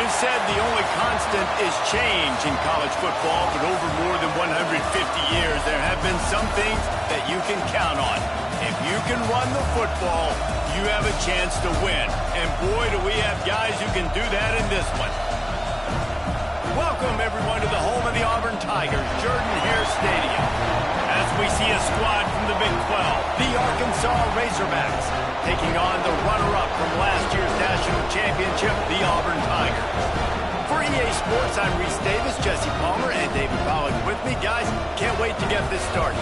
It is said the only constant is change in college football, but over more than 150 years, there have been some things that you can count on. If you can run the football, you have a chance to win. And boy, do we have guys who can do that in this one. Welcome, everyone, to the home of the Auburn Tigers, Jordan-Hare Stadium. As we see a squad from the Big 12, the Arkansas Razorbacks, taking on the runner-up from last year's national championship, the Auburn Tigers. For EA Sports, I'm Reese Davis, Jesse Palmer, and David Pollack with me. Guys, can't wait to get this started.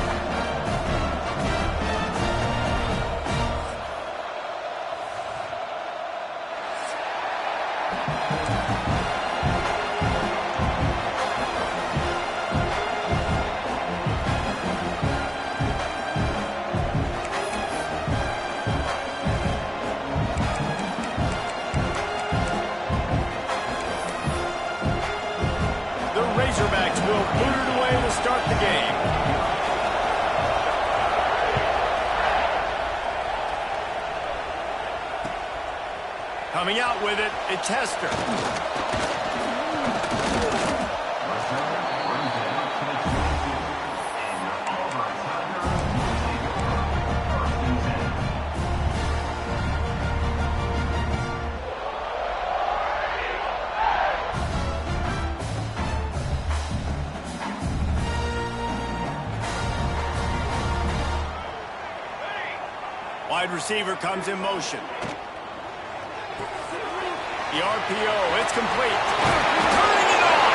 Razorbacks will boot it away to start the game. Coming out with it, it's Hester. Wide receiver comes in motion. The RPO, it's complete. Turning it on!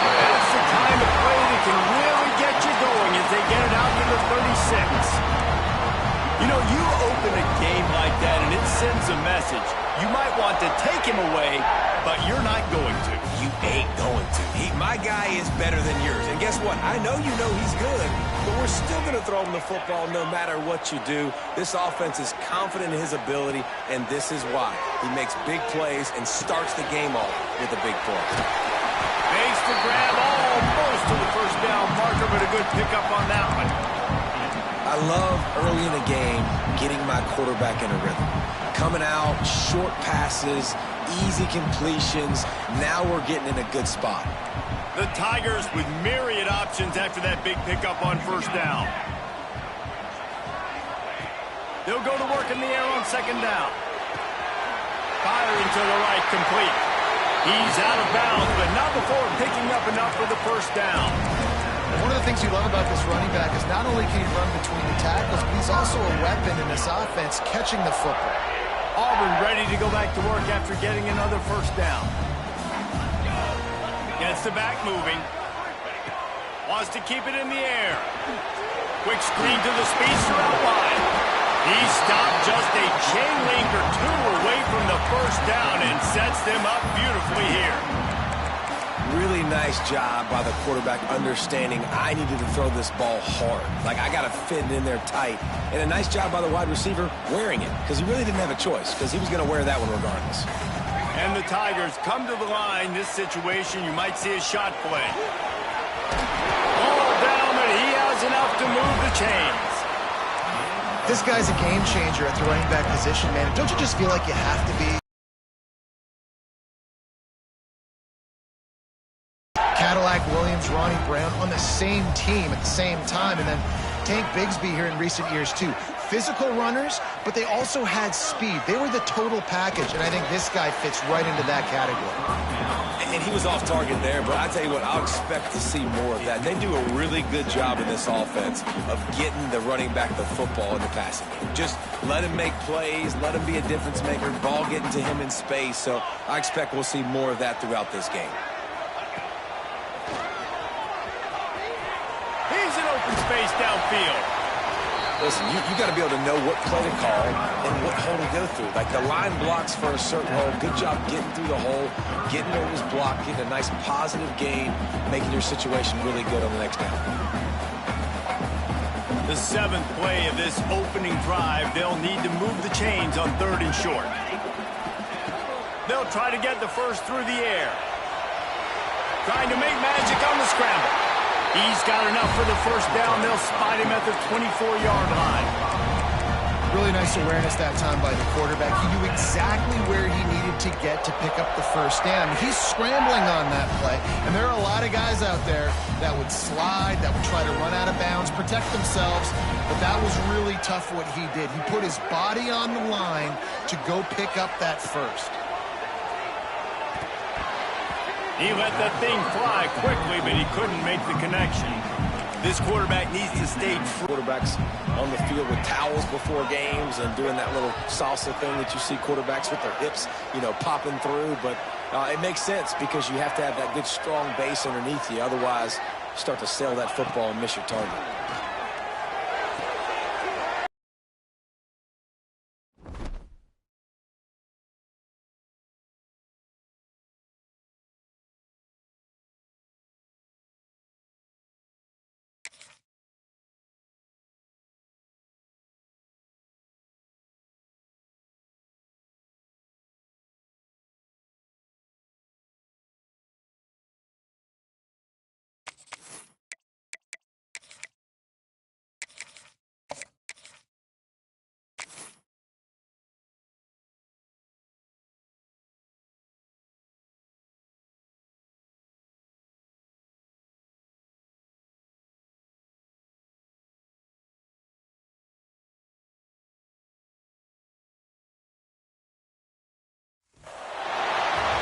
That's the kind of play that can really get you going as they get it out to the 36. You know, you open a game like that and it sends a message. You might want to take him away, but you're not going to. You ain't going to. My guy is better than yours. And guess what? I know you know he's good, but we're still going to throw him the football no matter what you do. This offense is confident in his ability, and this is why. He makes big plays and starts the game off with a big play. Makes the grab almost to the first down marker, but a good pickup on that one. I love early in the game getting my quarterback in a rhythm. Coming out, short passes, easy completions. Now we're getting in a good spot. The Tigers with myriad options after that big pickup on first down. They'll go to work in the air on second down. Firing to the right, complete. He's out of bounds, but not before picking up enough for the first down. One of the things you love about this running back is not only can he run between the tackles, but he's also a weapon in this offense, catching the football. Auburn ready to go back to work after getting another first down. Gets the back moving. Wants to keep it in the air. Quick screen to the speedster out wide. He stopped just a chain link or two away from the first down and sets them up beautifully here. Really nice job by the quarterback understanding I needed to throw this ball hard. Like, I got to fit it in there tight. And a nice job by the wide receiver wearing it, because he really didn't have a choice, because he was going to wear that one regardless. And the Tigers come to the line. This situation, you might see a shot play. Ball down, but he has enough to move the chains. This guy's a game changer at the running back position, man. Don't you just feel like you have to be? Cadillac, Williams, Ronnie Brown on the same team at the same time, and then Tank Bigsby here in recent years too. Physical runners, but they also had speed. They were the total package, and I think this guy fits right into that category. And he was off target there, but I tell you what, I'll expect to see more of that. They do a really good job in this offense of getting the running back the football in the passing game. Just let him make plays, let him be a difference maker, ball getting to him in space. So I expect we'll see more of that throughout this game. He's in open space downfield. Listen, you got to be able to know what play to call and what hole to go through. Like, the line blocks for a certain hole. Good job getting through the hole, getting where it was blocked, getting a nice positive gain, making your situation really good on the next down. The seventh play of this opening drive, they'll need to move the chains on 3rd and short. They'll try to get the first through the air. Trying to make magic on the scramble. He's got enough for the first down. They'll spot him at the 24-yard line. Really nice awareness that time by the quarterback. He knew exactly where he needed to get to pick up the first down. He's scrambling on that play, and there are a lot of guys out there that would slide, that would try to run out of bounds, protect themselves, but that was really tough what he did. He put his body on the line to go pick up that first. He let that thing fly quickly, but he couldn't make the connection. This quarterback needs to stay true. Quarterbacks on the field with towels before games and doing that little salsa thing that you see quarterbacks with their hips, popping through. But it makes sense because you have to have that good, strong base underneath you. Otherwise, you start to sail that football and miss your target.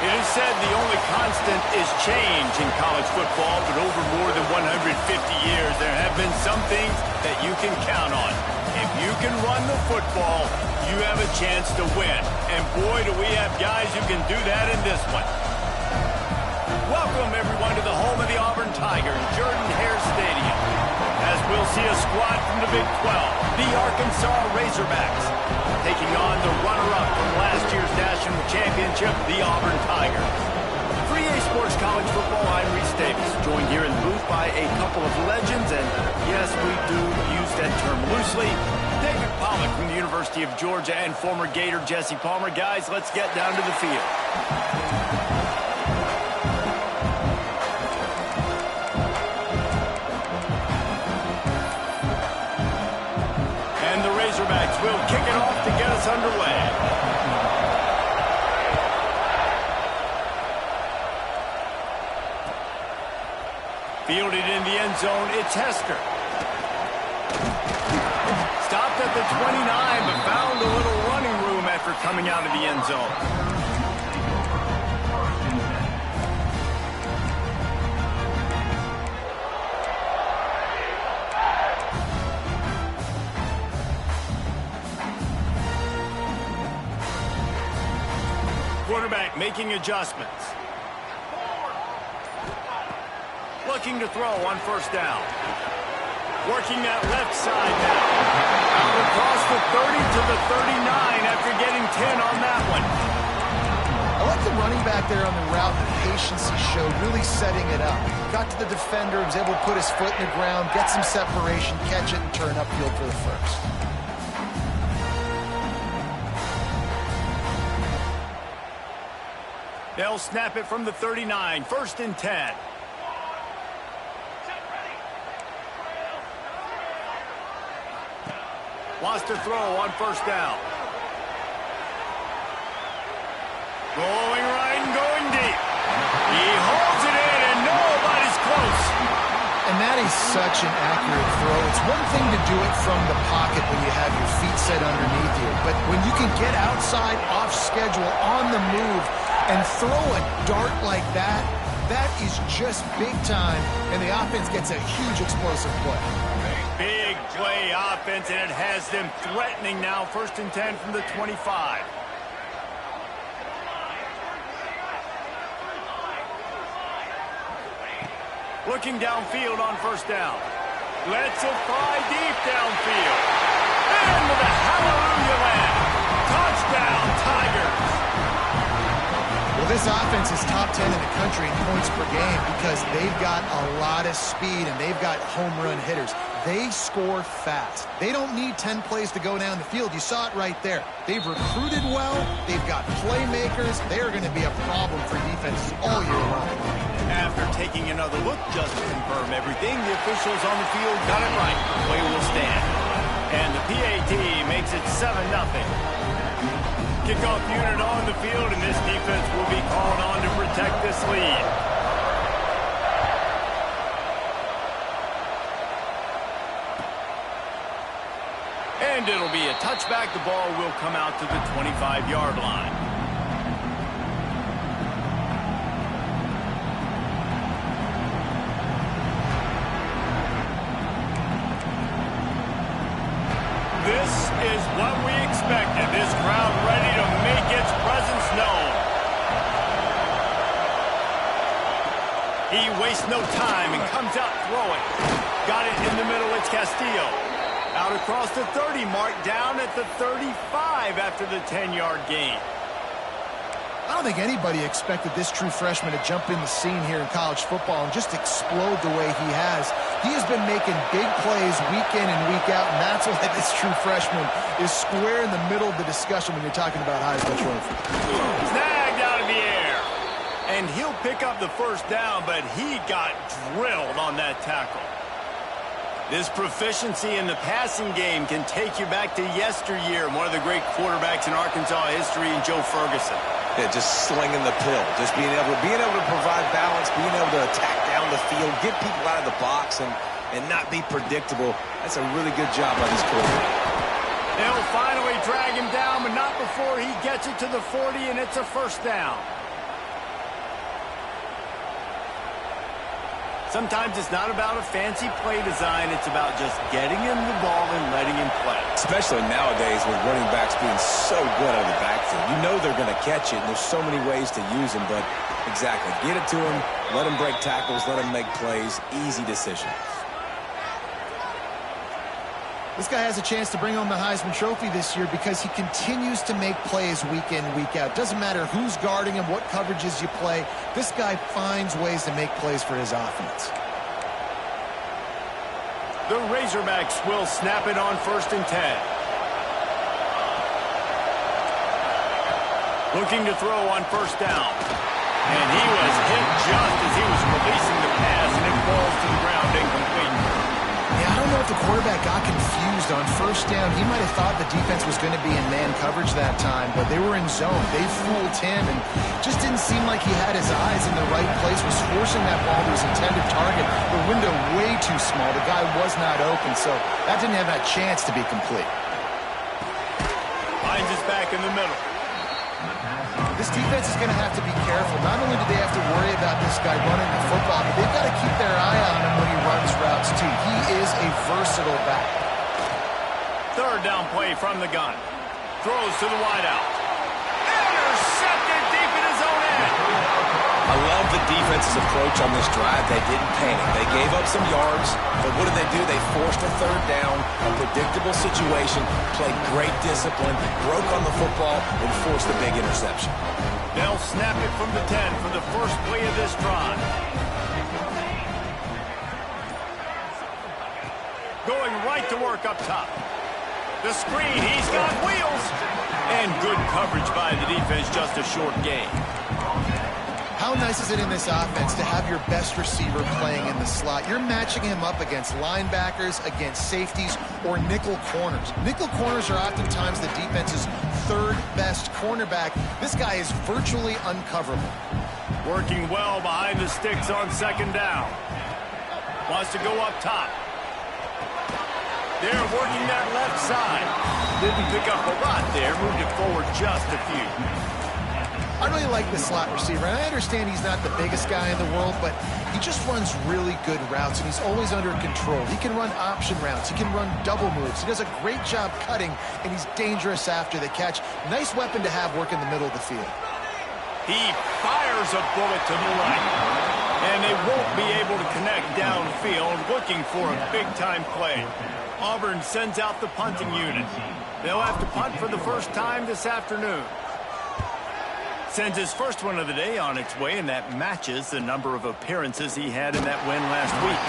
It is said the only constant is change in college football, but over more than 150 years, there have been some things that you can count on. If you can run the football, you have a chance to win. And boy, do we have guys who can do that in this one. Welcome, everyone, to the home of the Auburn Tigers, Jordan-Hare Stadium, as we'll see a squad from the Big 12, the Arkansas Razorbacks, taking on the runner-up from last year's national championship, the Auburn Tigers. For EA Sports College Football, I'm Reese Davis, joined here in the booth by a couple of legends, and yes, we do use that term loosely. David Pollock from the University of Georgia and former Gator Jesse Palmer. Guys, let's get down to the field. Razorbacks will kick it off to get us underway. Fielded in the end zone, it's Hester. Stopped at the 29, but found a little running room after coming out of the end zone. Quarterback making adjustments. Looking to throw on first down. Working that left side now. Out across the 30 to the 39 after getting 10 on that one. I like the running back there on the route, the patience he showed, really setting it up. Got to the defender, was able to put his foot in the ground, get some separation, catch it, and turn upfield for the first. They'll snap it from the 39, 1st and 10. Wants to throw on first down. Going right and going deep. He holds it in and nobody's close. And that is such an accurate throw. It's one thing to do it from the pocket when you have your feet set underneath you, but when you can get outside, off schedule, on the move, and throw a dart like that, that is just big time, and the offense gets a huge explosive play. Big play offense, and it has them threatening now. 1st and 10 from the 25. Looking downfield on first down. Lets it fly deep downfield. And with a hallelujah land. Touchdown, Tigers. Well, this offense is top 10 in the country in points per game because they've got a lot of speed and they've got home run hitters. They score fast. They don't need 10 plays to go down the field. You saw it right there. They've recruited well. They've got playmakers. They are going to be a problem for defenses all year long. After taking another look just to confirm everything, the officials on the field got it right. Play will stand. And the PAT makes it 7-0. Kickoff unit on the field, and this defense will be called on to protect this lead. And it'll be a touchback. The ball will come out to the 25-yard line. This is what we expected. This crowd ready to make its presence known. He wastes no time and comes out throwing. Got it in the middle. It's Castillo. Out across the 30 mark, down at the 35 after the 10-yard gain. I don't think anybody expected this true freshman to jump in the scene here in college football and just explode the way he has. He has been making big plays week in and week out, and that's why this true freshman is square in the middle of the discussion when you're talking about Heisman Trophy. Snagged out of the air. And he'll pick up the first down, but he got drilled on that tackle. This proficiency in the passing game can take you back to yesteryear, one of the great quarterbacks in Arkansas history, Joe Ferguson. Yeah, just slinging the pill, just being able to provide balance, being able to attack down the field, get people out of the box, and not be predictable. That's a really good job by this quarterback. They'll finally drag him down, but not before he gets it to the 40, and it's a first down. Sometimes it's not about a fancy play design. It's about just getting him the ball and letting him play. Especially nowadays with running backs being so good out of the backfield. You know they're going to catch it, and there's so many ways to use them. But exactly, get it to him, let him break tackles, let him make plays. Easy decision. This guy has a chance to bring home the Heisman Trophy this year because he continues to make plays week in, week out. Doesn't matter who's guarding him, what coverages you play. This guy finds ways to make plays for his offense. The Razorbacks will snap it on 1st and 10. Looking to throw on 1st down. And he was hit just as he was releasing the pass, and it falls to the ground incomplete. Yeah, I don't know if the quarterback got confused on 1st down. He might have thought the defense was going to be in man coverage that time, but they were in zone. They fooled him and just didn't seem like he had his eyes in the right place, was forcing that ball to his intended target. The window way too small. The guy was not open, so that didn't have that chance to be complete. Finds his back in the middle. This defense is going to have to be careful. Not only do they have to worry about this guy running the football, but they've got to keep their eye on him when he runs routes, too. He is a versatile back. 3rd down play from the gun. Throws to the wideout. Intercepted deep in his own end. I love the defense's approach on this drive. They didn't panic. They gave up some yards, but what did they do? They forced a 3rd down, a predictable situation, played great discipline, broke on the football, and forced the big interception. They'll snap it from the 10 for the first play of this drive. Going right to work up top. The screen, he's got wheels. And good coverage by the defense, just a short gain. How nice is it in this offense to have your best receiver playing in the slot? You're matching him up against linebackers, against safeties, or nickel corners. Nickel corners are oftentimes the defense's 3rd best cornerback. This guy is virtually uncoverable. Working well behind the sticks on 2nd down. Wants to go up top. They're working that left side. Didn't pick up a lot there. Moved it forward just a few. I really like this slot receiver, and I understand he's not the biggest guy in the world, but he just runs really good routes, and he's always under control. He can run option routes. He can run double moves. He does a great job cutting, and he's dangerous after the catch. Nice weapon to have work in the middle of the field. He fires a bullet to the right, and they won't be able to connect downfield, looking for a big-time play. Auburn sends out the punting unit. They'll have to punt for the first time this afternoon. Sends his first one of the day on its way, and that matches the number of appearances he had in that win last week.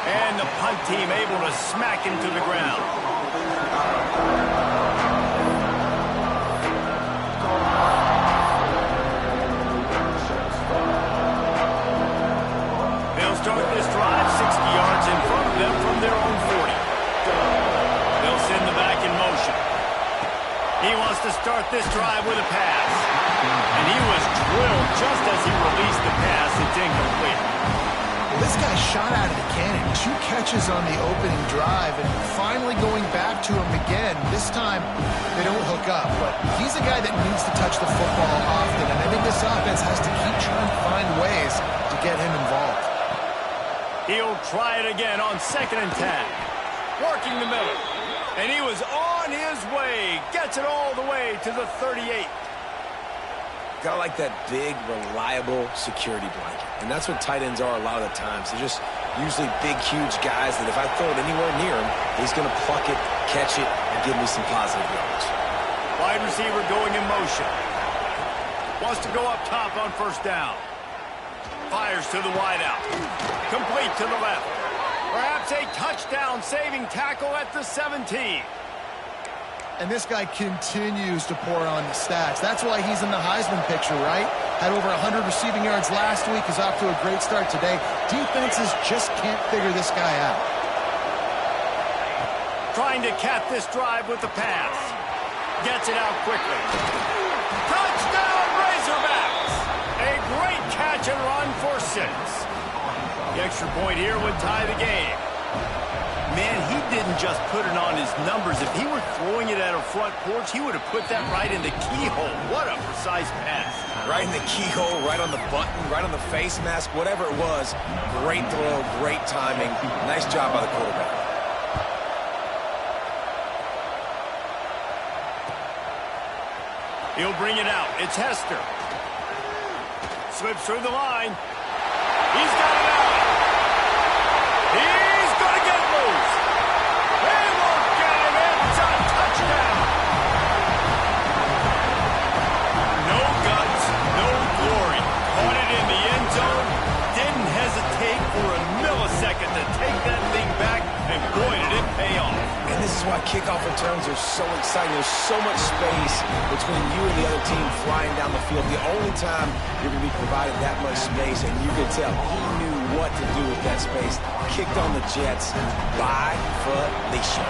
And the punt team able to smack him to the ground. They'll start this drive 60 yards in front of them from their own 40. They'll send He wants to start this drive with a pass. And he was drilled just as he released the pass. It's incomplete. Well, this guy shot out of the cannon. 2 catches on the opening drive, and finally going back to him again. This time, they don't hook up, but he's a guy that needs to touch the football often, and I think this offense has to keep trying to find ways to get him involved. He'll try it again on 2nd and 10. Working the middle. And he was on his way. Gets it all the way to the 38. Gotta like that big, reliable security blanket. And that's what tight ends are a lot of the times. They're just usually big, huge guys that if I throw it anywhere near him, he's going to pluck it, catch it, and give me some positive yards. Wide receiver going in motion. Wants to go up top on 1st down. Fires to the wideout. Complete to the left. Perhaps a touchdown-saving tackle at the 17. And this guy continues to pour on the stats. That's why he's in the Heisman picture, right? Had over 100 receiving yards last week. Is off to a great start today. Defenses just can't figure this guy out. Trying to cap this drive with the pass. Gets it out quickly. Touchdown, Razorbacks! A great catch and run for 6. The extra point here would tie the game. Man, he didn't just put it on his numbers. If he were throwing it at a front porch, he would have put that right in the keyhole. What a precise pass. Right in the keyhole, right on the button, right on the face mask, whatever it was. Great throw, great timing. Nice job by the quarterback. He'll bring it out. It's Hester. Slips through the line. He's got it out. He's going to get loose. They won't get him. It's a touchdown. No guts, no glory. Caught it in the end zone. Didn't hesitate for a millisecond to take that thing back. And boy, did it pay off. And this is why kickoff returns are so exciting. There's so much space between you and the other team flying down the field. The only time you're going to be provided that much space, and you could tell he knew what to do with that space. Kicked on the Jets by Felicia.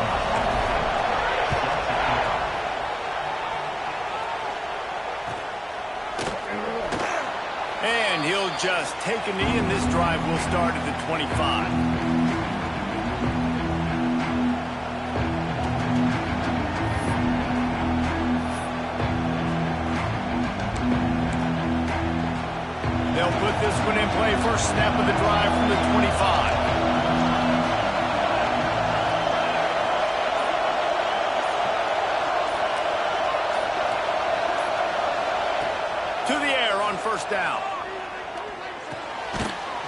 And he'll just take a knee, and this drive will start at the 25. They'll put this one in play. First snap of the drive from the 25. To the air on 1st down.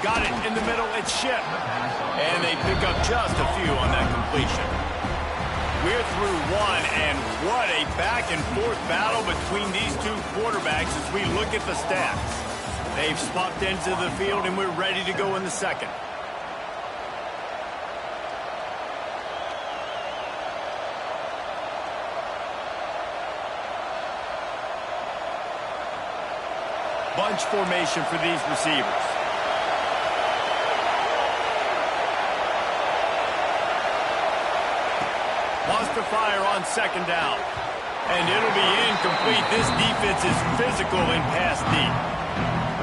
Got it in the middle. It's Ship. And they pick up just a few on that completion. We're through one, and what a back-and-forth battle between these 2 quarterbacks as we look at the stats. They've swapped into the field, and we're ready to go in the 2nd. Bunch formation for these receivers. Wants to fire on 2nd down. And it'll be incomplete. This defense is physical in pass deep.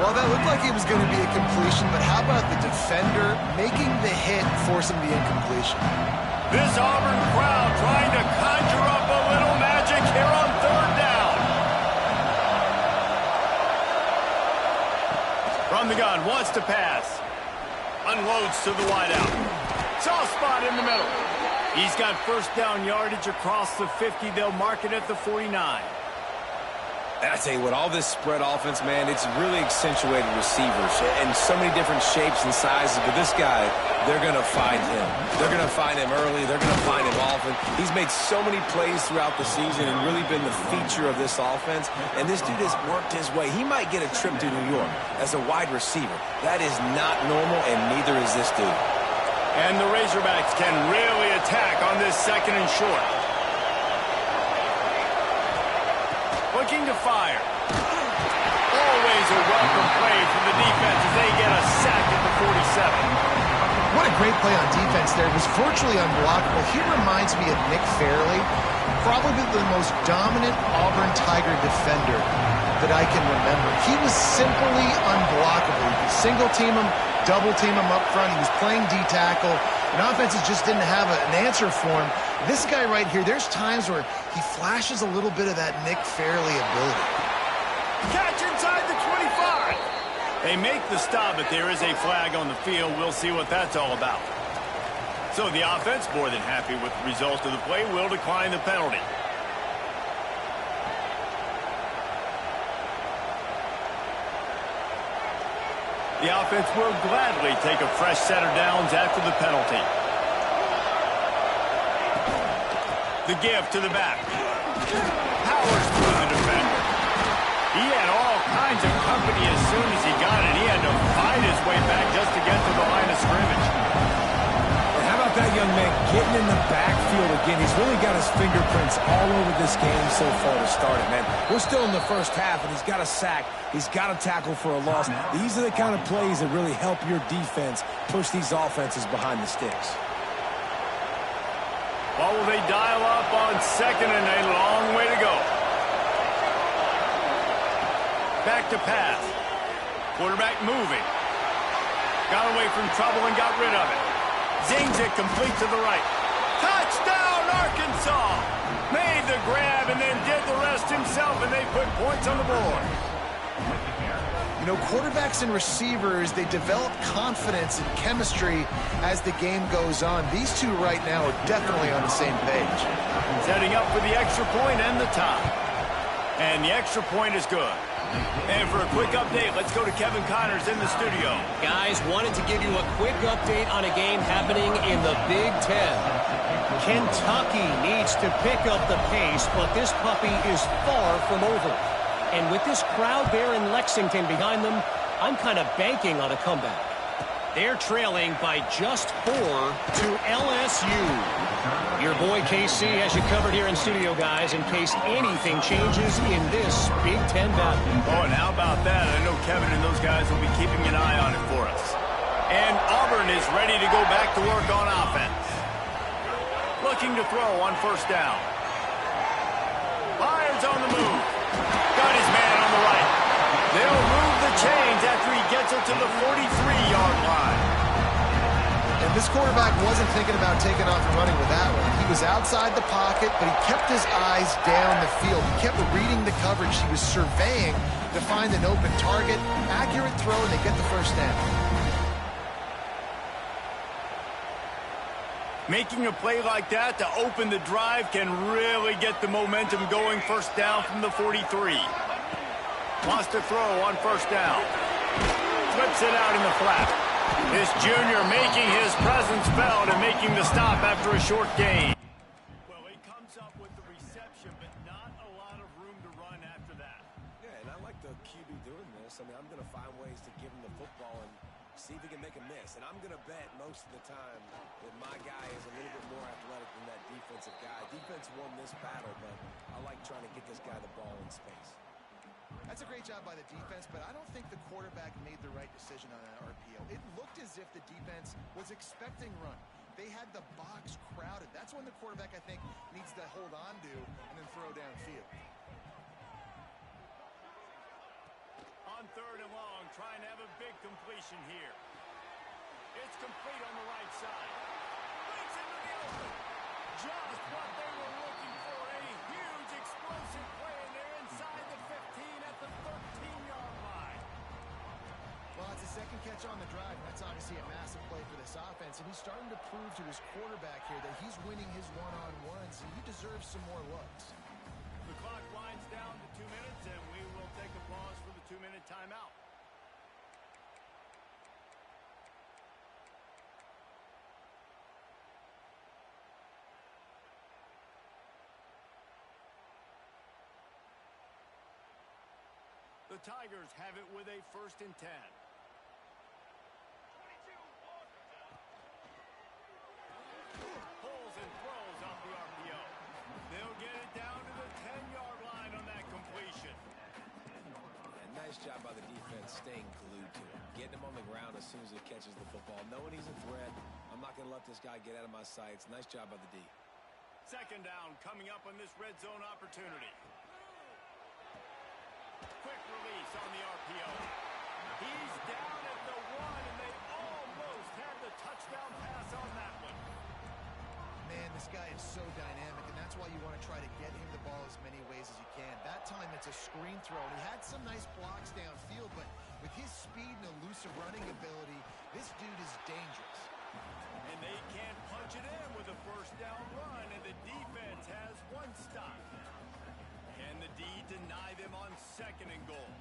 Well, that looked like it was going to be a completion, but how about the defender making the hit, forcing the incompletion? This Auburn crowd trying to conjure up a little magic here on 3rd down. From the gun, wants to pass. Unloads to the wideout. Soft spot in the middle. He's got 1st down yardage across the 50. They'll mark it at the 49. And I tell you what, all this spread offense, man, it's really accentuated receivers and so many different shapes and sizes. But this guy, they're going to find him. They're going to find him early. They're going to find him often. He's made so many plays throughout the season and really been the feature of this offense. And this dude has worked his way. He might get a trip to New York as a wide receiver. That is not normal, and neither is this dude. And the Razorbacks can really attack on this 2nd and short. Looking to fire. Always a welcome play from the defense as they get a sack at the 47. What a great play on defense there. It was virtually unblockable. He reminds me of Nick Fairley, probably the most dominant Auburn Tiger defender that I can remember. He was simply unblockable. You could single team him, double team him up front. He was playing D-tackle, and offenses just didn't have an answer for him. This guy right here, there's times where he flashes a little bit of that Nick Fairley ability. Catch inside the 25. They make the stop, but there is a flag on the field. We'll see what that's all about. So the offense, more than happy with the result of the play, will decline the penalty. The offense will gladly take a fresh set of downs after the penalty. The give to the back. Powers through the defender. He had all kinds of company as soon as he got it. He had to fight his way back just to get to the line of scrimmage. And how about that young man getting in the backfield again? He's really got his fingerprints all over this game so far to start it, man. We're still in the first half, and he's got a sack. He's got a tackle for a loss. These are the kind of plays that really help your defense push these offenses behind the sticks. Well, will they dial up on second and a long way to go? Back to pass. Quarterback moving. Got away from trouble and got rid of it. Zings it complete to the right. Touchdown, Arkansas! Made the grab and then did the rest himself, and they put points on the board. You know, quarterbacks and receivers, they develop confidence and chemistry as the game goes on. These two right now are definitely on the same page. Setting up for the extra point and the tie. And the extra point is good. And for a quick update, let's go to Kevin Connors in the studio. Guys, wanted to give you a quick update on a game happening in the Big Ten. Kentucky needs to pick up the pace, but this puppy is far from over. And with this crowd there in Lexington behind them, I'm kind of banking on a comeback. They're trailing by just 4 to LSU. Your boy KC has you covered here in studio, guys, in case anything changes in this Big Ten battle. Oh, and how about that? I know Kevin and those guys will be keeping an eye on it for us. And Auburn is ready to go back to work on offense. Looking to throw on first down. Myers on the move. Got his man on the right. They'll move the chains after he gets it to the 43-yard line. And this quarterback wasn't thinking about taking off and running with that one. He was outside the pocket, but he kept his eyes down the field. He kept reading the coverage. He was surveying to find an open target. Accurate throw, and they get the first down. Making a play like that to open the drive can really get the momentum going. First down from the 43. Wants to throw on first down. Flips it out in the flat. This junior making his presence felt and making the stop after a short gain. Well, he comes up with the reception, but not a lot of room to run after that. Yeah, and I like the QB doing this. I mean, I'm going to find ways to give him the football and see if he can make a miss. And I'm going to bet most of the time that my guy is a little bit more athletic than that defensive guy. Defense won this battle, but I like trying to get this guy the ball in space. That's a great job by the defense, but I don't think the quarterback made the right decision on that RPO. It looked as if the defense was expecting run. They had the box crowded. That's when the quarterback, I think, needs to hold on to and then throw downfield. On third and long, trying to have a big completion here. It's complete on the right side. Leads into the open. Just what they were looking for. A huge explosive play, and they're inside the 15 at the 13-yard line. Well, it's a second catch on the drive, and that's obviously a massive play for this offense. And he's starting to prove to his quarterback here that he's winning his one-on-ones, and he deserves some more looks. The clock winds down to 2 minutes, and we will take a pause for the 2-minute timeout. The Tigers have it with a 1st and 10. Pulls and throws off the RPO. They'll get it down to the 10-yard line on that completion. And nice job by the defense staying glued to it. getting him on the ground as soon as he catches the football. Knowing he's a threat, I'm not going to let this guy get out of my sights. Nice job by the D. Second down coming up on this red zone opportunity. Quick release on the RPO. He's down at the 1, and they almost had the touchdown pass on that one. Man, this guy is so dynamic, and that's why you want to try to get him the ball as many ways as you can. That time, it's a screen throw, and he had some nice blocks downfield, but with his speed and elusive running ability, this dude is dangerous. And they can't punch it in with a first down run, and the defense has one stop. Can the D deny them on second and goal?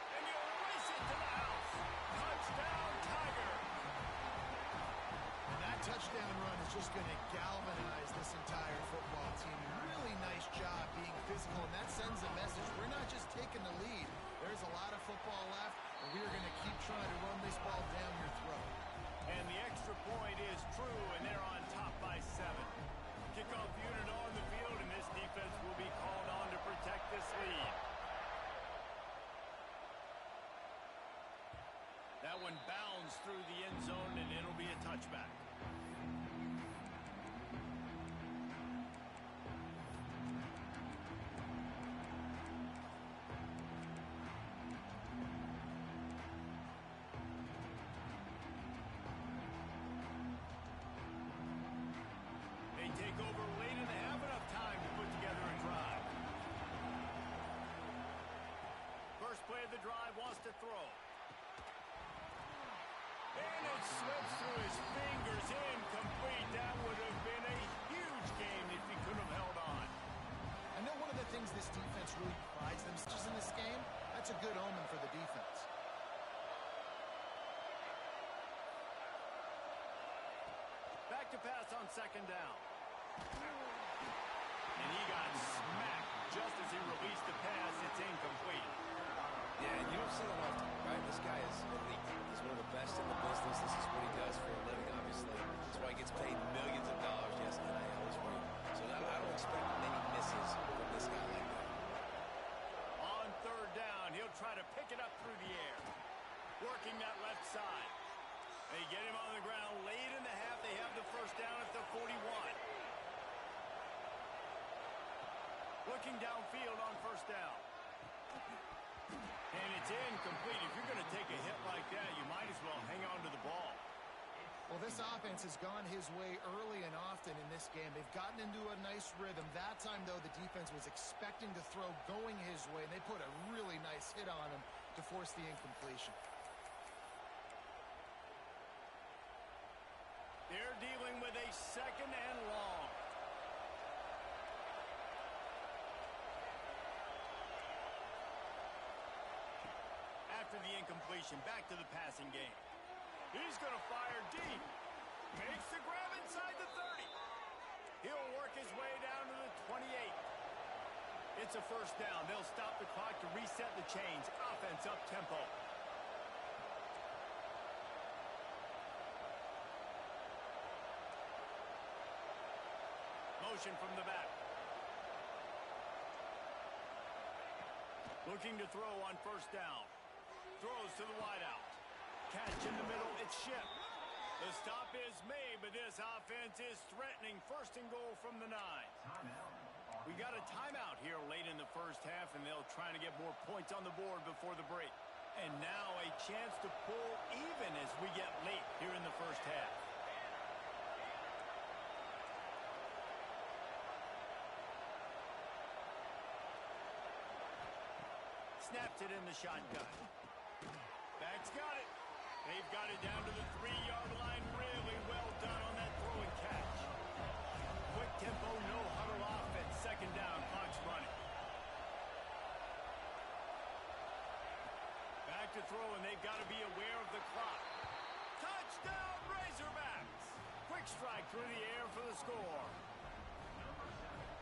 And you'll race it to the house. Touchdown, Tiger. And that touchdown run is just going to galvanize this entire football team. Really nice job being physical, and that sends a message. We're not just taking the lead. There's a lot of football left, and we are going to keep trying to run this ball down your throat. And the extra point is true, and they're on top by 7. Kickoff unit on the field, and this defense will be called on to protect this lead. That one bounds through the end zone, and it'll be a touchback. Take over late and they have enough time to put together a drive. First play of the drive wants to throw. And it slips through his fingers, incomplete. That would have been a huge game if he could have held on. I know one of the things this defense really prides themselves in this game. That's a good omen for the defense. Back to pass on second down. And he got smacked just as he released the pass. It's incomplete. Yeah, and you don't see that often, right? This guy is elite. He's one of the best in the business. This is what he does for a living, obviously. That's why he gets paid millions of dollars. Yes, NIL is real. So I don't expect many misses from this guy like that. On third down, he'll try to pick it up through the air. Working that left side. They get him on the ground late in the half. They have the first down at the 41. Looking downfield on first down. And it's incomplete. If you're going to take a hit like that, you might as well hang on to the ball. Well, this offense has gone his way early and often in this game. They've gotten into a nice rhythm. That time, though, the defense was expecting to throw going his way, and they put a really nice hit on him to force the incompletion. They're dealing with a second and long. After the incompletion, back to the passing game. He's going to fire deep. Makes the grab inside the 30. He'll work his way down to the 28. It's a first down. They'll stop the clock to reset the chains. Offense up tempo. Motion from the back. Looking to throw on first down. Throws to the wideout. Catch in the middle. It's Ship. The stop is made, but this offense is threatening first and goal from the 9. We got a timeout here late in the first half, and they'll try to get more points on the board before the break. And now a chance to pull even as we get late here in the first half. Snaps it in the shotgun. Back's got it. They've got it down to the 3-yard line. Really well done on that throw and catch. Quick tempo, no huddle offense. Second down, clock's running. Back to throw, and they've got to be aware of the clock. Touchdown, Razorbacks! Quick strike through the air for the score.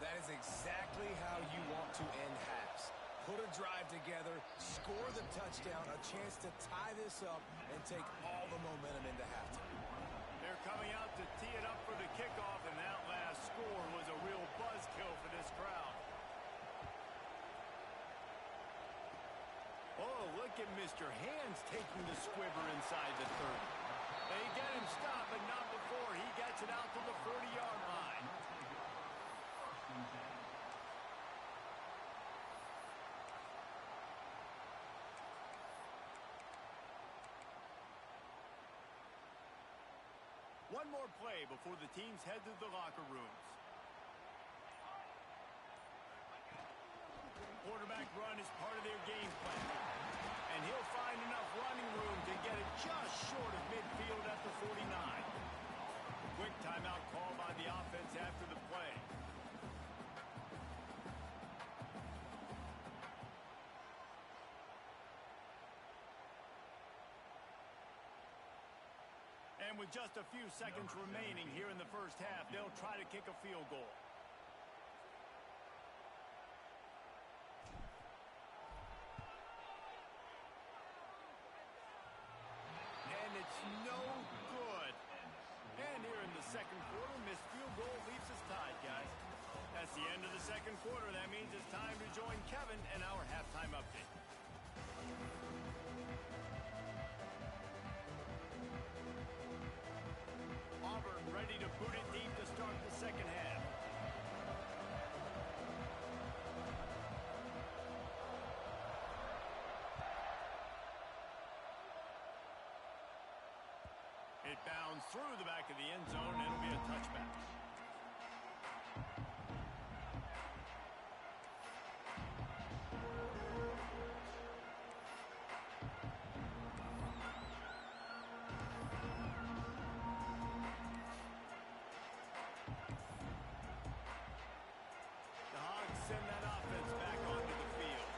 That is exactly how you want to end halves. Put a drive together, score the touchdown, a chance to tie this up and take all the momentum into halftime. They're coming out to tee it up for the kickoff, and that last score was a real buzzkill for this crowd. Oh, look at Mr. Hands taking the squibber inside the 30. They get him stopped, but not before he gets it out to the 40-yard line. One more play before the teams head to the locker rooms. Quarterback run is part of their game plan. And he'll find enough running room to get it just short of midfield at the 49. Quick timeout call by the offense after the play. And with just a few seconds remaining here in the first half, they'll try to kick a field goal. And it's no good. And here in the second quarter, missed field goal leaves us tied, guys. That's the end of the second quarter. That means it's time to join Kevin and our halftime update. Auburn ready to boot it deep to start the second half. It bounds through the back of the end zone, and it'll be a touchback. Send that offense back onto the field.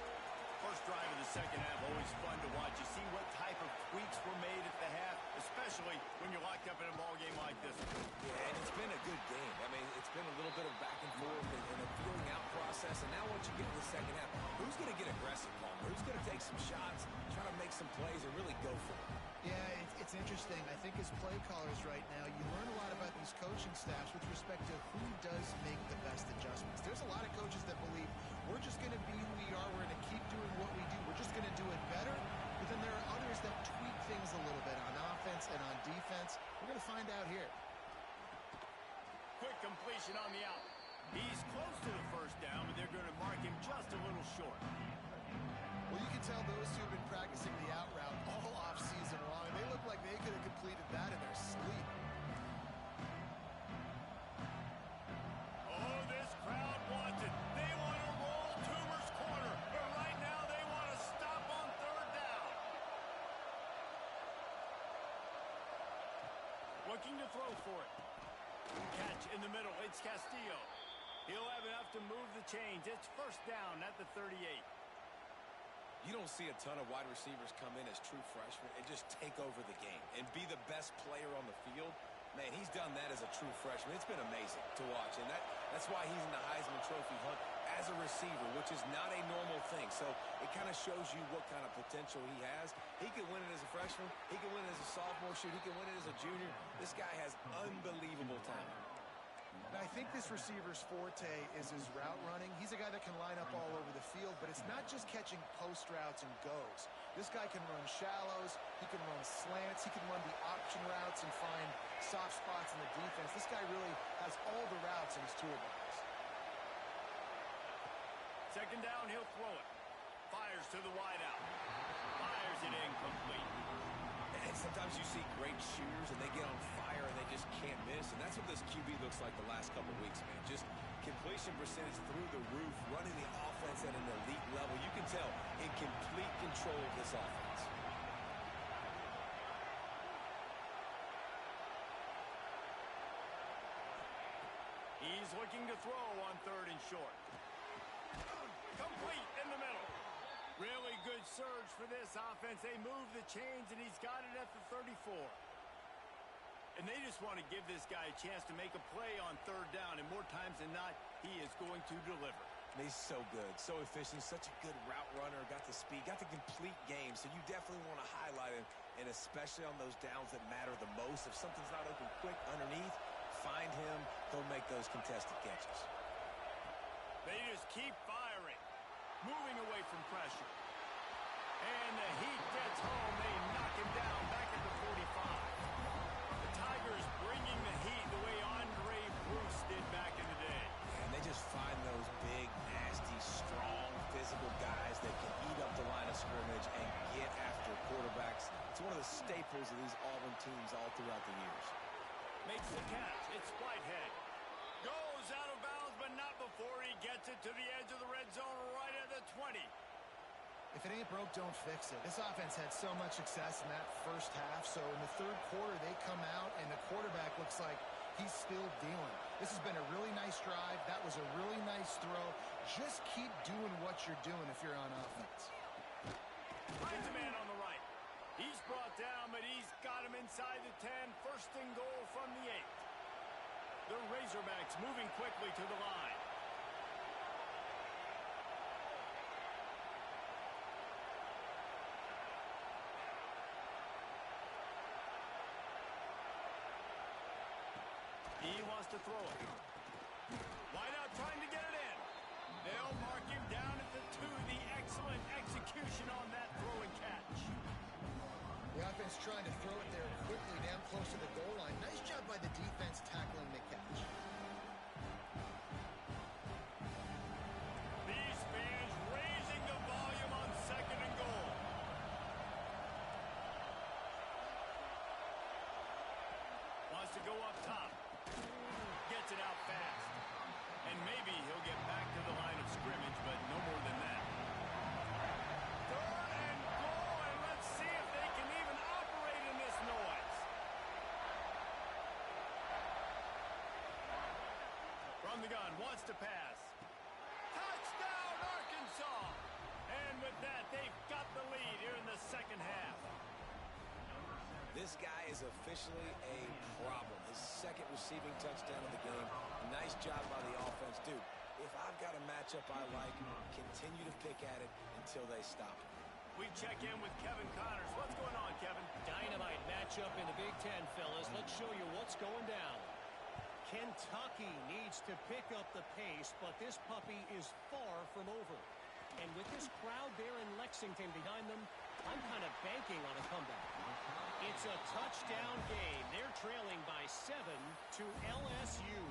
First drive of the second half, always fun to watch. You see what type of tweaks were made at the half, especially when you're locked up in a ball game like this one. Yeah, and it's been a good game. I mean, it's been a little bit of back and forth and a feeling out process. And now once you get to the second half, who's going to get aggressive, Palmer? Who's going to take some shots, try to make some plays, and really go for it? Yeah, it's interesting. I think as play callers right now, you learn a lot about these coaching staffs with respect to who does make the best adjustments. There's a lot of coaches that believe we're just going to be who we are. We're going to keep doing what we do. We're just going to do it better. But then there are others that tweak things a little bit on offense and on defense. We're going to find out here. Quick completion on the out. He's close to the first down, but they're going to mark him just a little short. Well, you can tell those two have been practicing the out route all off-season long. They look like they could have completed that in their sleep. Oh, this crowd wants it. They want to roll Toomer's corner, but right now they want to stop on third down. Looking to throw for it. Catch in the middle. It's Castillo. He'll have enough to move the chains. It's first down at the 38. You don't see a ton of wide receivers come in as true freshmen and just take over the game and be the best player on the field. Man, he's done that as a true freshman. It's been amazing to watch, and that's why he's in the Heisman Trophy hunt as a receiver, which is not a normal thing. So it kind of shows you what kind of potential he has. He can win it as a freshman. He can win it as a sophomore. Shoot, he can win it as a junior. This guy has unbelievable talent. I think this receiver's forte is his route running. He's a guy that can line up all over the field, but it's not just catching post routes and goes. This guy can run shallows, he can run slants, he can run the option routes and find soft spots in the defense. This guy really has all the routes in his toolbox. Second down, he'll throw it. Fires to the wideout. Fires it incomplete. And sometimes you see great shooters and they get on fire and they just can't miss. And that's what this QB looks like the last couple weeks, man. Just completion percentage through the roof, running the offense at an elite level. You can tell in complete control of this offense. He's looking to throw on third and short. Complete in the middle. Really good surge for this offense. They move the chains, and he's got it at the 34. And they just want to give this guy a chance to make a play on third down, and more times than not, he is going to deliver. He's so good, so efficient, such a good route runner, got the speed, got the complete game, so you definitely want to highlight him and especially on those downs that matter the most. If something's not open quick underneath, find him. He'll make those contested catches. They just keep firing, moving away from pressure. And the heat gets home. They knock him down back at the 45. The Tigers bringing the heat the way Andre Bruce did back in the day. And they just find those big, nasty, strong, physical guys that can eat up the line of scrimmage and get after quarterbacks. It's one of the staples of these Auburn teams all throughout the years. Makes the catch. It's Whitehead. Goes out of bounds, but not before he gets it to the edge of the red zone right at the 20. If it ain't broke, don't fix it. This offense had so much success in that first half, so in the third quarter, they come out, and the quarterback looks like he's still dealing. This has been a really nice drive. That was a really nice throw. Just keep doing what you're doing if you're on offense. Finds a man on the right. He's brought down, but he's got him inside the 10. First and goal from the 8. The Razorbacks moving quickly to the line. He wants to throw it. Wide out trying to get it in. They'll mark him down at the 2. The excellent execution on that throw and catch. The offense trying to throw it there quickly down close to the goal line. Nice job by the defense tackling the catch. These fans raising the volume on second and goal. Wants to go up top. Gets it out fast. And maybe he'll get back to the line of scrimmage, but no more than that. Third and goal, and let's see if they can even operate in this noise. From the gun, wants to pass. Touchdown, Arkansas! And with that, they've got the lead here in the second half. This guy is officially a problem. His second receiving touchdown of the game. Nice job by the offense. Dude, if I've got a matchup I like, continue to pick at it until they stop it. We check in with Kevin Connors. What's going on, Kevin? Dynamite matchup in the Big Ten, fellas. Let's show you what's going down. Kentucky needs to pick up the pace, but this puppy is far from over. And with this crowd there in Lexington behind them, I'm kind of banking on a comeback. It's a touchdown game. They're trailing by 7 to LSU.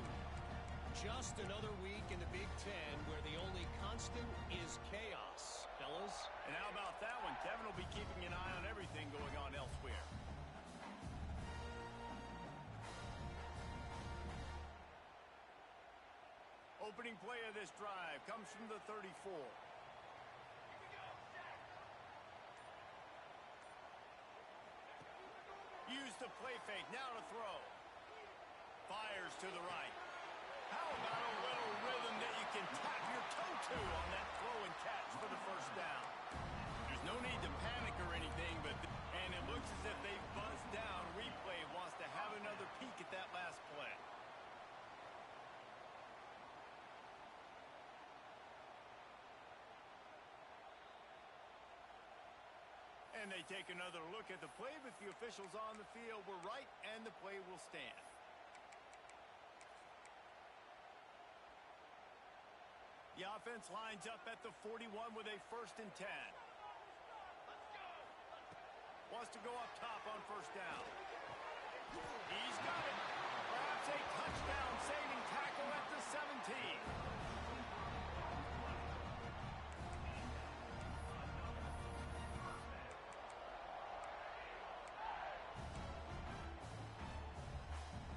Just another week in the Big Ten where the only constant is chaos, fellas. And how about that one? Kevin will be keeping an eye on everything going on elsewhere. Opening play of this drive comes from the 34. Use the play fake, now to throw. Fires to the right. How about a little rhythm that you can tap your toe to on that throw and catch for the first down? There's no need to panic or anything, and it looks as if they buzzed down. Replay wants to have another peek at that last play. And they take another look at the play, but the officials on the field were right, and the play will stand. The offense lines up at the 41 with a 1st and 10. Wants to go up top on first down. He's got it. Perhaps a touchdown-saving tackle at the 17.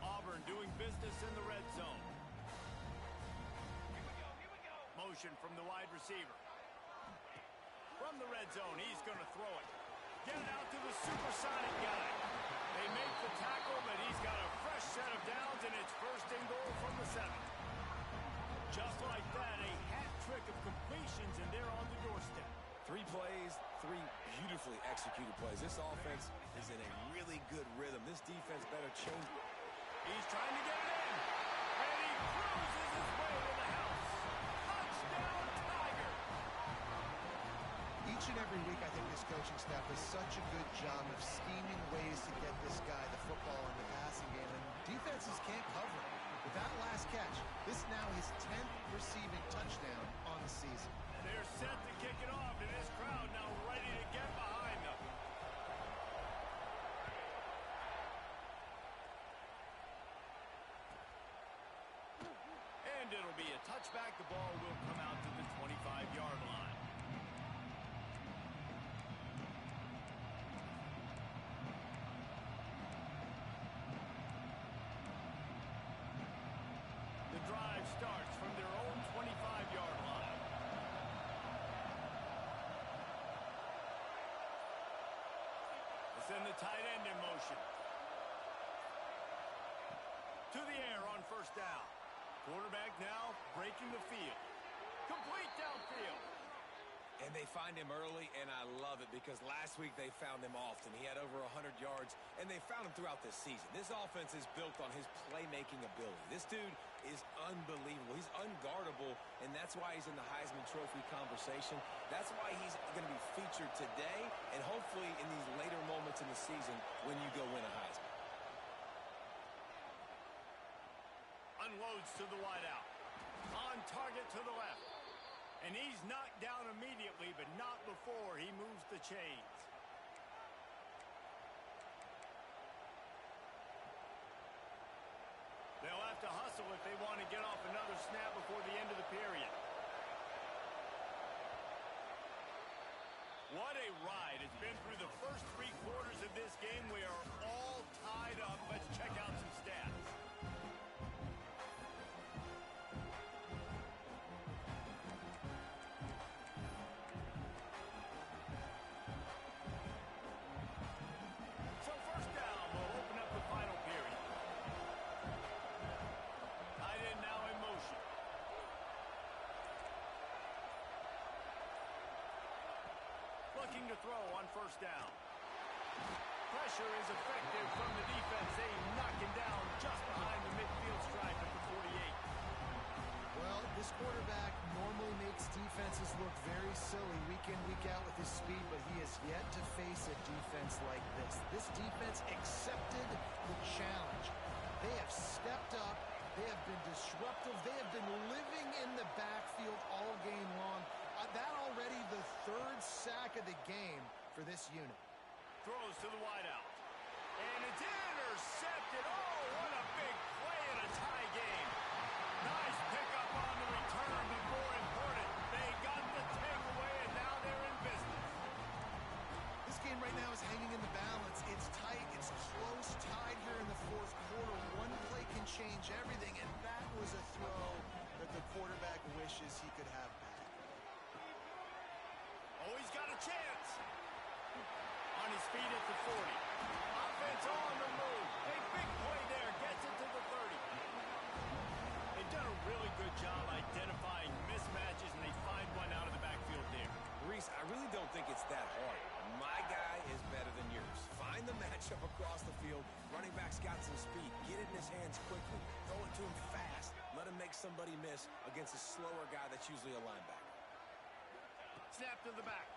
Auburn doing business in the red zone. Here we go. Motion from the wide receiver. From the red zone, he's going to throw it. Get it out to the supersonic guy. They make the tackle, but he's got a fresh set of downs, and it's 1st and goal from the 7. Just like that, a hat trick of completions, and they're on the doorstep. 3 plays, 3 beautifully executed plays. This offense is in a really good rhythm. This defense better change. He's trying to get it in, and he cruises his way to the house. Touchdown, Tiger! He Each and every week, I think this coaching staff does such a good job of scheming ways to get this guy the football in the passing game, and defenses can't cover it. With that last catch, this is now his 10th receiving touchdown on the season. They're set to kick it off, and this crowd now ready to get behind them. And it'll be a touchback. The ball will come out to the 25-yard line. The drive starts from their own 25-yard line. They send the tight end in motion. To the air on first down. Quarterback now breaking the field. Complete downfield. And they find him early, and I love it because last week they found him often. He had over 100 yards, and they found him throughout this season. This offense is built on his playmaking ability. This dude is unbelievable. He's unguardable, and that's why he's in the Heisman Trophy conversation. That's why he's going to be featured today and hopefully in these later moments in the season when you go win a Heisman. Unloads to the wideout. On target to the left. And he's knocked down immediately, but not before he moves the chains. They'll have to hustle if they want to get off another snap before the end of the period. What a ride. It's been through the first 3 quarters of this game. We are all tied up. Let's check out some stats. Looking to throw on first down. Pressure is effective from the defense. They knock him down just behind the midfield stripe at the 48. Well, this quarterback normally makes defenses look very silly week in, week out with his speed, but he has yet to face a defense like this. This defense accepted the challenge. They have stepped up. They have been disruptive. They have been living in the backfield all game long. That already the 3rd sack of the game for this unit. Throws to the wideout. And it's intercepted. Oh, what a big play in a tie game. Nice pickup on the return, but more important, they got the takeaway, and now they're in business. This game right now is hanging in the balance. It's tight. It's close, tied here in the 4th quarter. One play can change everything, and that was a throw that the quarterback wishes he could have back. Oh, he's got a chance. On his feet at the 40. Offense on the move. A big play there. Gets it to the 30. They've done a really good job identifying mismatches, and they find one out of the backfield there. Reese, I really don't think it's that hard. My guy is better than yours. Find the matchup across the field. Running back's got some speed. Get it in his hands quickly. Throw it to him fast. Let him make somebody miss against a slower guy that's usually a linebacker. Snap to the back.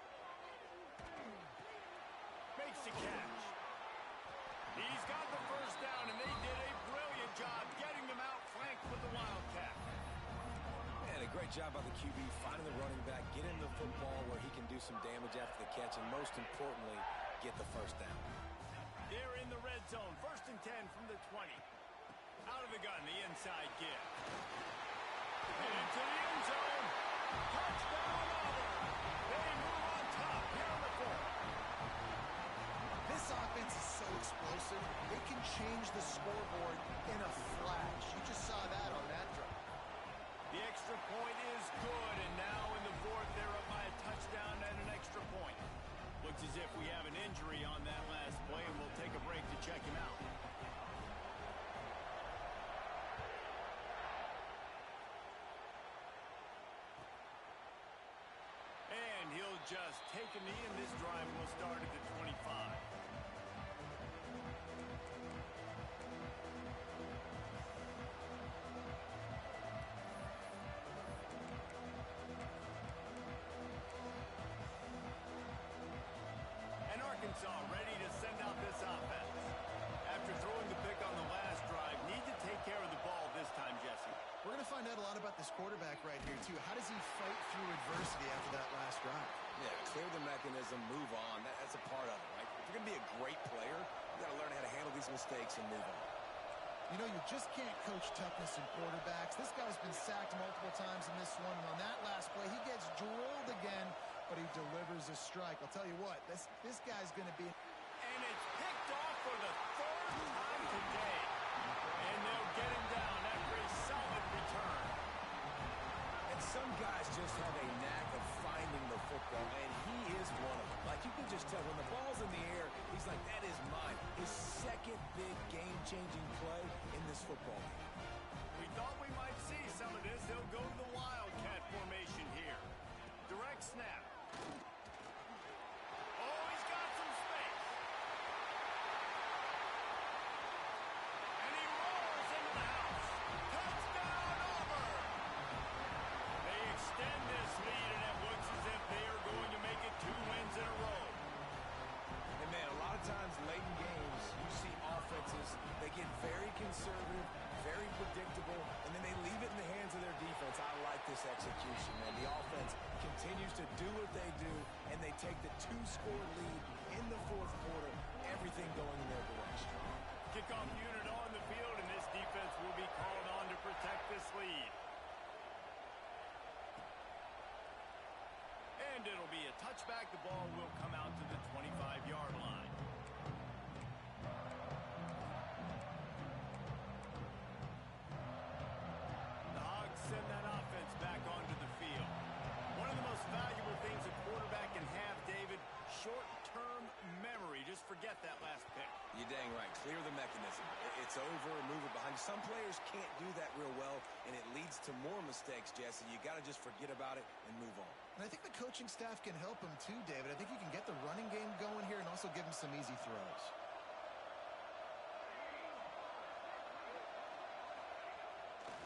Makes the catch. He's got the first down, and they did a brilliant job getting them out flanked with the Wildcat. And a great job by the QB finding the running back, getting the football where he can do some damage after the catch, and most importantly, get the first down. They're in the red zone. 1st and 10 from the 20. Out of the gun, the inside give. And into the end zone. Touchdown, Auburn. They move on top here in the 4th. This offense is so explosive, they can change the scoreboard in a flash. You just saw that on that drive. The extra point is good, and now in the 4th, they're up by a touchdown and an extra point. Looks as if we have an injury on that last play, and we'll take a break to check him out. And he'll just take a knee, and this drive will start at the 25. this quarterback right here, too. How does he fight through adversity after that last drive? Yeah, clear the mechanism, move on. That's a part of it, right? If you're going to be a great player, you got to learn how to handle these mistakes and move on. You know, you just can't coach toughness in quarterbacks. This guy's been sacked multiple times in this one, and on that last play, he gets drilled again, but he delivers a strike. I'll tell you what, this guy's going to be... And it's picked off for the third time today. And they'll get him down after a solid return. And some guys just have a knack of finding the football, and he is one of them. Like, you can just tell when the ball's in the air, he's like, that is mine. His second big game-changing play in this football game. We thought we might see some of this. They'll go to the Wildcat formation here. Direct snap. Oh, he's got some space. And he rolls into the house. Touchdown, Auburn! They extend this lead, and it looks as if they are going to make it 2 wins in a row. And, man, a lot of times late in games, you see offenses, they get very conservative, very predictable, and then they leave it in the hands of their defense. I like this execution, man. The offense continues to do what they do, and they take the 2-score lead in the fourth quarter, everything going in their direction. Kickoff unit on the field, and this defense will be called on to protect this lead. And it'll be a touchback. The ball will come out to the 25-yard line. The Hogs send that offense back onto the field. One of the most valuable things a quarterback can have, David, short-term memory. Just forget that last pick. You're dang right. Clear the mechanism. It's over, move it behind. Some players can't do that real well, and it leads to more mistakes, Jesse. You got to just forget about it and move on. And I think the coaching staff can help him too, David. I think you can get the running game going here and also give him some easy throws.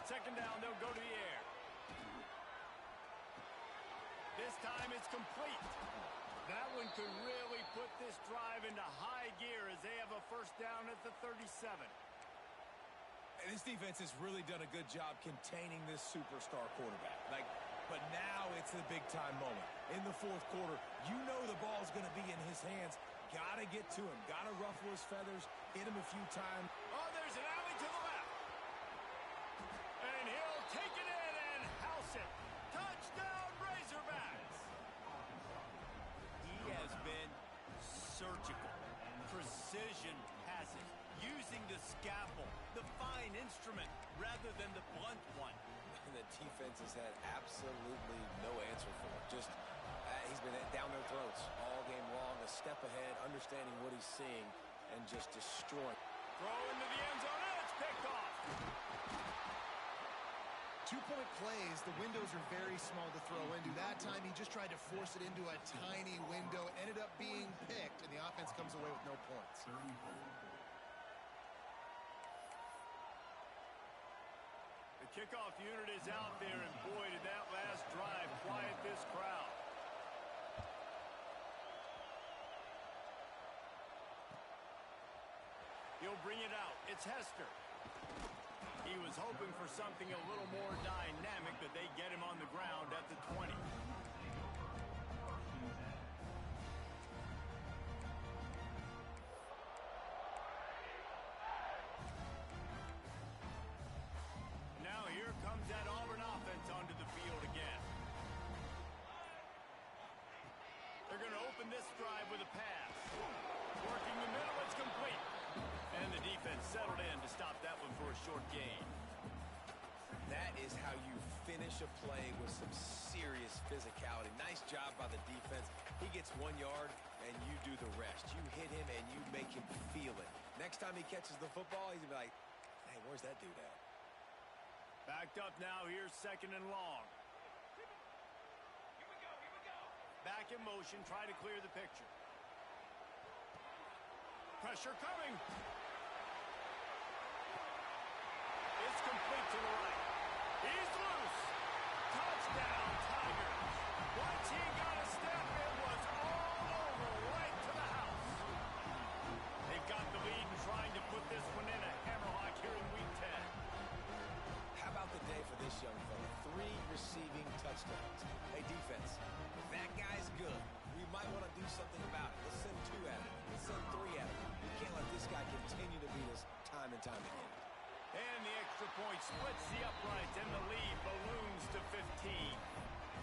Second down, they'll go to the air. This time it's complete. That one could really put this drive into high gear as they have a first down at the 37. And this defense has really done a good job containing this superstar quarterback. But now it's the big-time moment. In the fourth quarter, you know the ball's going to be in his hands. Got to get to him. Got to ruffle his feathers, hit him a few times. Oh, there's an alley to the left. And he'll take it in and house it. Touchdown, Razorbacks. He has been surgical. Precision passes, using the scalpel, the fine instrument, rather than the blunt one. The defense has had absolutely no answer for him. Just, he's been down their throats all game long, a step ahead, understanding what he's seeing, and just destroying. Throw into the end zone, and it's picked off. 2-point plays, the windows are very small to throw into. That time, he just tried to force it into a tiny window. Ended up being picked, and the offense comes away with no points. The kickoff unit is out there, and boy, did that last drive quiet this crowd. He'll bring it out. It's Hester. He was hoping for something a little more dynamic, but they get him on the ground at the 20. Now here comes that Auburn offense onto the field again. They're going to open this drive with a pass. Working the middle, it's complete. And the defense settled in to stop that one for a short gain. That is how you finish a play with some serious physicality. Nice job by the defense. He gets 1 yard, and you do the rest. You hit him, and you make him feel it. Next time he catches the football, he's going to be like, hey, where's that dude at? Backed up now, here's second and long. Back in motion, try to clear the picture. Pressure coming. It's complete to the right. He's loose. Touchdown, Tigers. Once he got a step, it was all over, right to the house. They've got the lead and trying to put this one in a hammerlock here in Week 10. How about the day for this young fella? 3 splits the uprights, and the lead balloons to 15.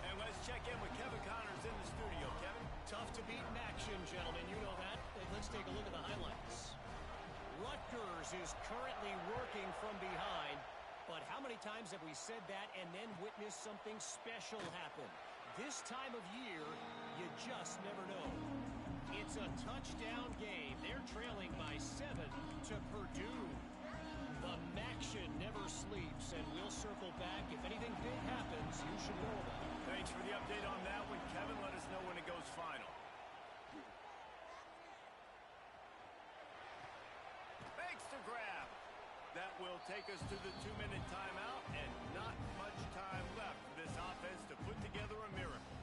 And let's check in with Kevin Connors in the studio. Kevin? Tough to beat in action, gentlemen. You know that. And let's take a look at the highlights. Rutgers is currently working from behind. But how many times have we said that and then witnessed something special happen? This time of year, you just never know. It's a touchdown game. They're trailing by 7 to Purdue. The Maction never sleeps, and we'll circle back. If anything big happens, you should know about it. Thanks for the update on that one, Kevin. Let us know when it goes final. Makes the grab. That will take us to the 2-minute timeout, and not much time left for this offense to put together a miracle.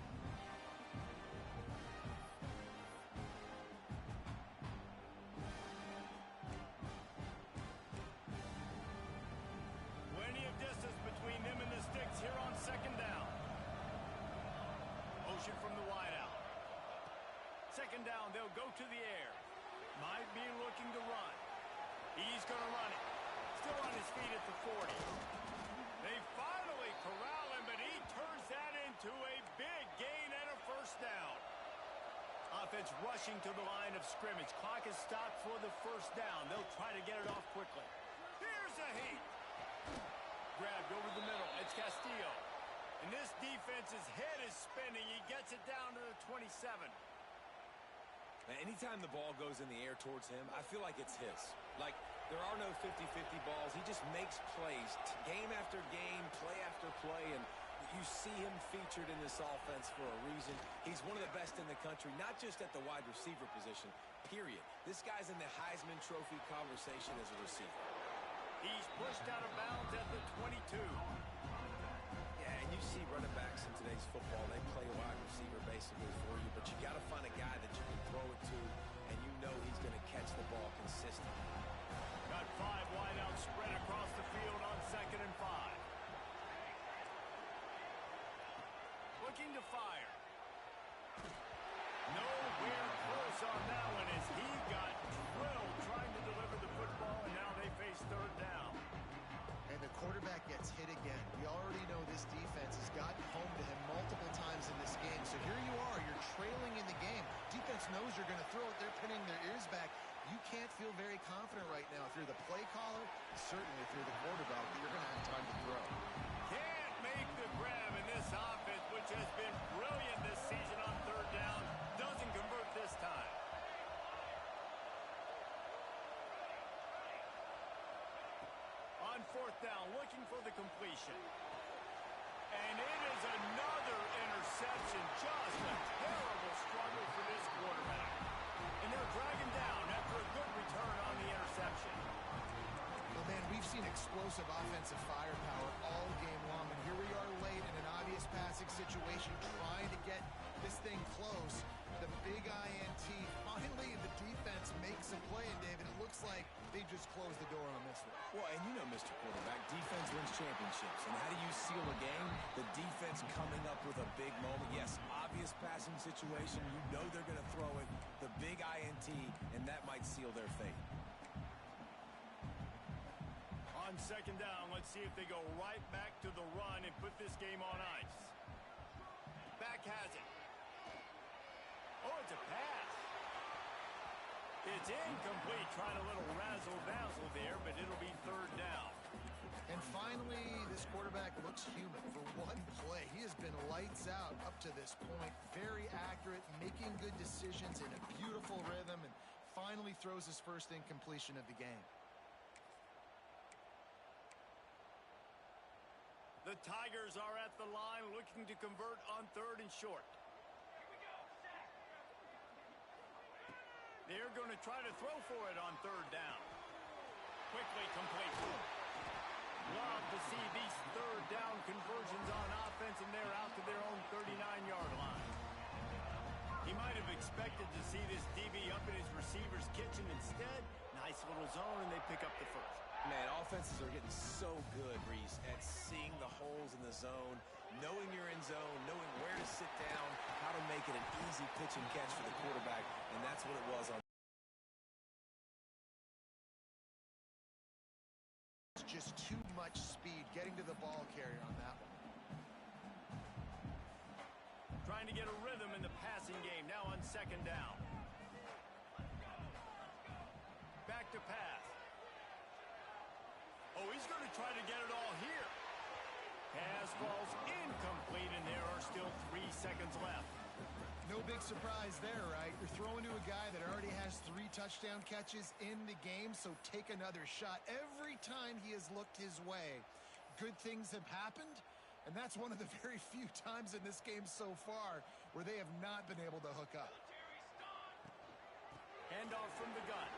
Plenty of distance between them and the sticks here on second down. Motion from the wideout. Second down, they'll go to the air. Might be looking to run. He's going to run it. Still on his feet at the 40. They finally corral him, but he turns that into a big gain and a first down. Offense rushing to the line of scrimmage. Clock is stopped for the first down. They'll try to get it off quickly. Here's a heat. Grabbed over the middle. It's Castillo. And this defense's head is spinning. He gets it down to the 27. Now, anytime the ball goes in the air towards him, I feel like it's his. Like, there are no 50-50 balls. He just makes plays game after game, play after play, and you see him featured in this offense for a reason. He's one of the best in the country, not just at the wide receiver position, period. This guy's in the Heisman Trophy conversation as a receiver. He's pushed out of bounds at the 22. Yeah, and you see running backs in today's football, they play a wide receiver basically for you, but you got to find a guy that you can throw it to, and you know he's going to catch the ball consistently. Got 5 wideouts spread across the field on 2nd and 5. Looking to fire. Nowhere close on that one as he got drilled trying to deliver the football, and now they face 3rd down. And the quarterback gets hit again. We already know this defense has gotten home to him multiple times in this game. So here you are, you're trailing in the game. Defense knows you're going to throw it. They're pinning their ears back. You can't feel very confident right now if you're the play caller, certainly if you're the quarterback, that you're going to have time to throw. Can't make the grab in this offense, which has been brilliant this season on 3rd down. Doesn't convert this time. On 4th down, looking for the completion. And it is another interception. Just a terrible struggle for this quarterback. And they're dragging down after a good return on the interception. Well, man, we've seen explosive offensive firepower all game long, and here we are late in an obvious passing situation trying to get this thing close. The big INT. Finally, the defense makes a play, and David, it looks like they just closed the door on this one. Well, and you know, Mr. Quarterback, defense wins championships. And how do you seal a game? The defense coming up with a big moment. Yes, obvious passing situation. You know they're going to throw it. The big INT, and that might seal their fate. On 2nd down, let's see if they go right back to the run and put this game on ice. Back has it. Oh, it's a pass. It's incomplete. Trying a little razzle-dazzle there, but it'll be 3rd down. And finally, this quarterback looks human for one play. He has been lights out up to this point. Very accurate, making good decisions in a beautiful rhythm, and finally throws his first incompletion of the game. The Tigers are at the line looking to convert on 3rd and short. They're going to try to throw for it on 3rd down. Quickly complete. Love to see these 3rd down conversions on offense, and they're out to their own 39-yard line. He might have expected to see this DB up in his receiver's kitchen. Instead, nice little zone, and they pick up the first. Man, offenses are getting so good, Reese, at seeing the holes in the zone, knowing you're in zone, knowing where to sit down, how to make it an easy pitch and catch for the quarterback, and that's what it was on. Just too much speed getting to the ball carrier on that one. Trying to get a rhythm in the passing game now on second down. Back to pass. Oh, he's going to try to get it all here. Pass falls incomplete, and there are still 3 seconds left. No big surprise there, right? You're throwing to a guy that already has 3 touchdown catches in the game, so take another shot. Every time he has looked his way, good things have happened, and that's one of the very few times in this game so far where they have not been able to hook up. Handoff from the gun.